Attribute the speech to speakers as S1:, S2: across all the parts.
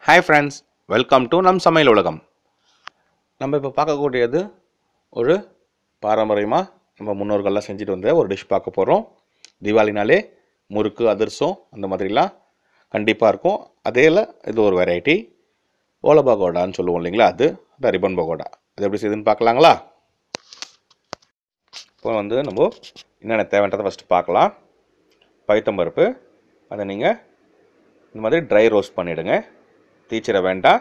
S1: Hi friends, welcome to நம் சமையல் உலகம். நம்ம இப்போ பார்க்கக்கூடியது ஒரு பாரம்பரியமாக நம்ம முன்னோர்கள்லாம் செஞ்சுட்டு வந்த ஒரு டிஷ் பார்க்க போகிறோம். தீபாவளினாலே முறுக்கு, அதிரசம் அந்த மாதிரிலாம் கண்டிப்பாக இருக்கும். அதேல இது ஒரு வெரைட்டி ஓலா பகோடான்னு சொல்லுவோம் இல்லைங்களா, அது ரிப்பன் பகோடா. அது எப்படி செய்யுதுன்னு பார்க்கலாங்களா? இப்போ நம்ம என்னென்ன தேவைன்றதை ஃபஸ்ட்டு பார்க்கலாம். பைத்தம்பருப்பு, அதை நீங்கள் இந்த மாதிரி ட்ரை ரோஸ்ட் பண்ணிவிடுங்க. தீச்சிட வேண்டாம்.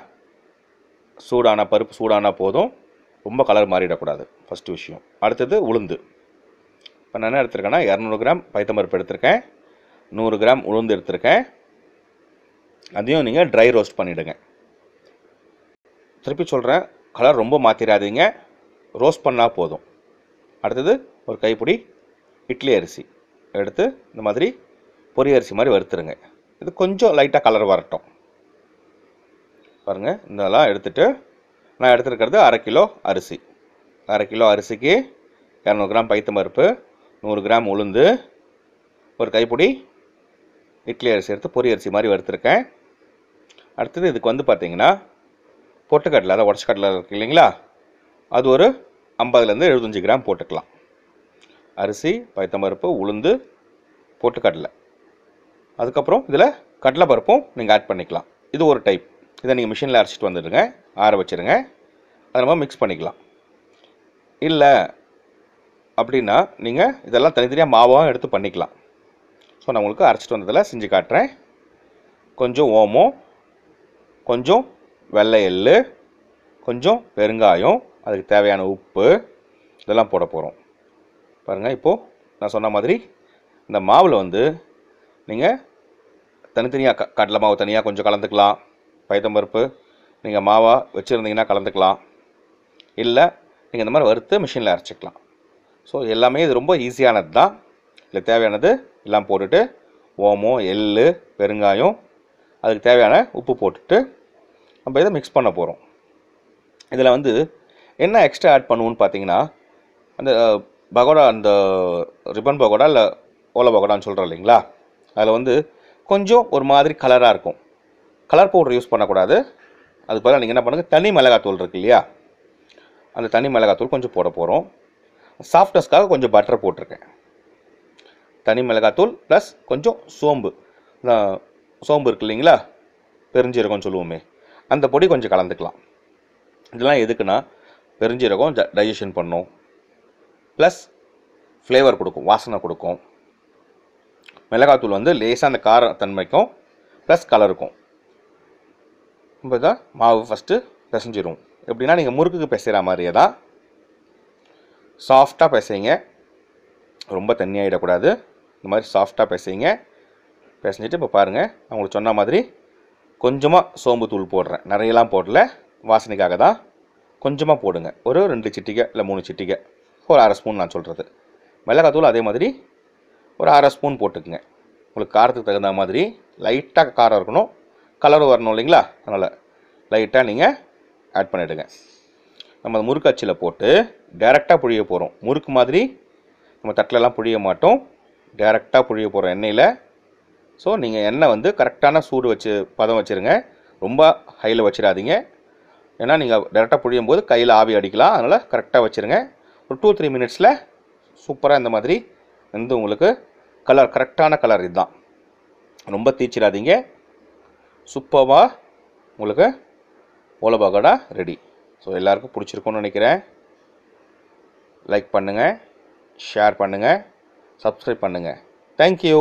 S1: சூடான பருப்பு சூடானா போதும், ரொம்ப கலர் மாறிடக்கூடாது, ஃபஸ்ட்டு விஷயம். அடுத்தது உளுந்து. இப்போ நான் என்ன எடுத்திருக்கேன்னா 200 கிராம் பைத்தம்பருப்பு எடுத்திருக்கேன், 100 கிராம் உளுந்து எடுத்திருக்கேன். அதையும் நீங்கள் ட்ரை ரோஸ்ட் பண்ணிவிடுங்க. திருப்பி சொல்கிறேன், கலர் ரொம்ப மாற்றிடாதீங்க, ரோஸ்ட் பண்ணால் போதும். அடுத்தது ஒரு கைப்பிடி இட்லி அரிசி எடுத்து இந்த மாதிரி பொரி அரிசி மாதிரி வறுத்துருங்க. இது கொஞ்சம் லைட்டாக கலர் வரட்டும். பாருங்கள், இதெல்லாம் எடுத்துகிட்டு நான் எடுத்துருக்கிறது 1/2 கிலோ அரிசி. 1/2 கிலோ அரிசிக்கு 200 கிராம் பைத்தம்பருப்பு, 100 கிராம் உளுந்து, ஒரு கைப்பிடி இட்லி அரிசி எடுத்து பொரி அரிசி மாதிரி வறுத்துருக்கேன். அடுத்தது இதுக்கு பார்த்தீங்கன்னா பொட்டுக்கடலை, அதை உடச்சி கடலை இருக்குது இல்லைங்களா, அது ஒரு 50லேருந்து 75 கிராம் போட்டுக்கலாம். அரிசி, பைத்தம்பருப்பு, உளுந்து, பொட்டுக்கடலை. அதுக்கப்புறம் இதில் கடலைப்பருப்பும் நீங்கள் ஆட் பண்ணிக்கலாம். இது ஒரு டைப். இதை நீங்கள் மிஷினில் அரைச்சிட்டு வந்துடுங்க, ஆற வச்சுருங்க. அதை நம்ம மிக்ஸ் பண்ணிக்கலாம். இல்லை அப்படின்னா நீங்கள் இதெல்லாம் தனித்தனியாக மாவாகவும் எடுத்து பண்ணிக்கலாம். ஸோ நான் உங்களுக்கு அரைச்சிட்டு வந்ததில் செஞ்சு காட்டுறேன். கொஞ்சம் ஓமம், கொஞ்சம் வெள்ளை எள்ளு, கொஞ்சம் பெருங்காயம், அதுக்கு தேவையான உப்பு, இதெல்லாம் போட போகிறோம். பாருங்கள், இப்போது நான் சொன்ன மாதிரி இந்த மாவில் நீங்கள் தனித்தனியாக கடலை மாவு தனியாக கொஞ்சம் கலந்துக்கலாம். பைத்தம்பருப்பு நீங்கள் மாவாக வச்சுருந்தீங்கன்னா கலந்துக்கலாம். இல்லை நீங்கள் இந்த மாதிரி வறுத்து மிஷினில் அரைச்சிக்கலாம். ஸோ எல்லாமே இது ரொம்ப ஈஸியானது தான். இல்லை தேவையானது எல்லாம் போட்டுட்டு ஓமம், எள், பெருங்காயம், அதுக்கு தேவையான உப்பு போட்டுட்டு நம்ம இதை மிக்ஸ் பண்ண போகிறோம். இதில் என்ன எக்ஸ்ட்ரா ஆட் பண்ணுவோன்னு பார்த்தீங்கன்னா, அந்த பகோடா, அந்த ரிப்பன் பகோடா இல்லை ஓலா பகோடான்னு சொல்கிறோம் இல்லைங்களா, அதில் கொஞ்சம் ஒரு மாதிரி கலராக இருக்கும். கலர் பவுடர் யூஸ் பண்ணக்கூடாது. அதுக்கு பதிலாக நீங்கள் என்ன பண்ணுங்கள், தனி மிளகாத்தூள் இருக்குது இல்லையா, அந்த தனி மிளகாத்தூள் கொஞ்சம் போட போகிறோம். சாஃப்ட்னஸ்க்காக கொஞ்சம் பட்டர் போட்டிருக்கேன். தனி மிளகாத்தூள் ப்ளஸ் கொஞ்சம் சோம்பு, சோம்பு இருக்குது இல்லைங்களா, பெருஞ்சீரகம்னு சொல்லுவோமே, அந்த பொடி கொஞ்சம் கலந்துக்கலாம். இதெல்லாம் எதுக்குன்னா, பெருஞ்சீரகம் டைஜஷன் பண்ணும், ப்ளஸ் ஃப்ளேவர் கொடுக்கும், வாசனை கொடுக்கும். மிளகாத்தூள் லேசாக அந்த கார தன்மைக்கும் ப்ளஸ் கலருக்கும். இப்போ தான் மாவு ஃபஸ்ட்டு பிசைஞ்சிரும். எப்படின்னா நீங்கள் முறுக்குக்கு பிசைகிற மாதிரியே தான் சாஃப்டாக பிசைங்க, ரொம்ப தண்ணி ஆகிடக்கூடாது. இந்த மாதிரி சாஃப்டாக பிசைங்க. பிசைஞ்சிட்டு இப்போ பாருங்கள், நான் உங்களுக்கு சொன்ன மாதிரி கொஞ்சமாக சோம்பு தூள் போடுறேன். நிறையலாம் போடல, வாசனைக்காக தான். கொஞ்சமாக போடுங்க, ஒரு 2 சிட்டிகை இல்லை 3 சிட்டிகை, ஒரு 1/2 ஸ்பூன் நான் சொல்கிறது. மிளகாத்தூள் அதே மாதிரி ஒரு 1/2 ஸ்பூன் போட்டுக்குங்க. உங்களுக்கு காரத்துக்கு தகுந்த மாதிரி. லைட்டாக காரம் இருக்கணும், கலர் வரணும் இல்லைங்களா, அதனால் லைட்டாக நீங்கள் ஆட் பண்ணிவிடுங்க. நம்ம முறுக்கு அச்சில் போட்டு டைரெக்டாக புழிய போகிறோம். முறுக்கு மாதிரி நம்ம தட்டிலலாம் புழிய மாட்டோம், டைரெக்டாக புழிய போகிறோம் எண்ணெயில். ஸோ நீங்கள் எண்ணெய் கரெக்டான சூடு வச்சு பதம் வச்சுருங்க, ரொம்ப ஹையில் வச்சிடாதீங்க. ஏன்னா நீங்கள் டைரெக்டாக புழியும் போது கையில் ஆவி அடிக்கலாம். அதனால் கரெக்டாக வச்சுருங்க. ஒரு 2-3 மினிட்ஸில் சூப்பராக இந்த மாதிரி உங்களுக்கு கலர், கரெக்டான கலர் இதுதான். ரொம்ப தீச்சிடாதீங்க. சூப்பராக உங்களுக்கு ஓலா பகோடா ரெடி. ஸோ எல்லாருக்கும் பிடிச்சிருக்குன்னு நினைக்கிறேன். லைக் பண்ணுங்கள், ஷேர் பண்ணுங்கள், சப்ஸ்கிரைப் பண்ணுங்கள். தேங்க்யூ.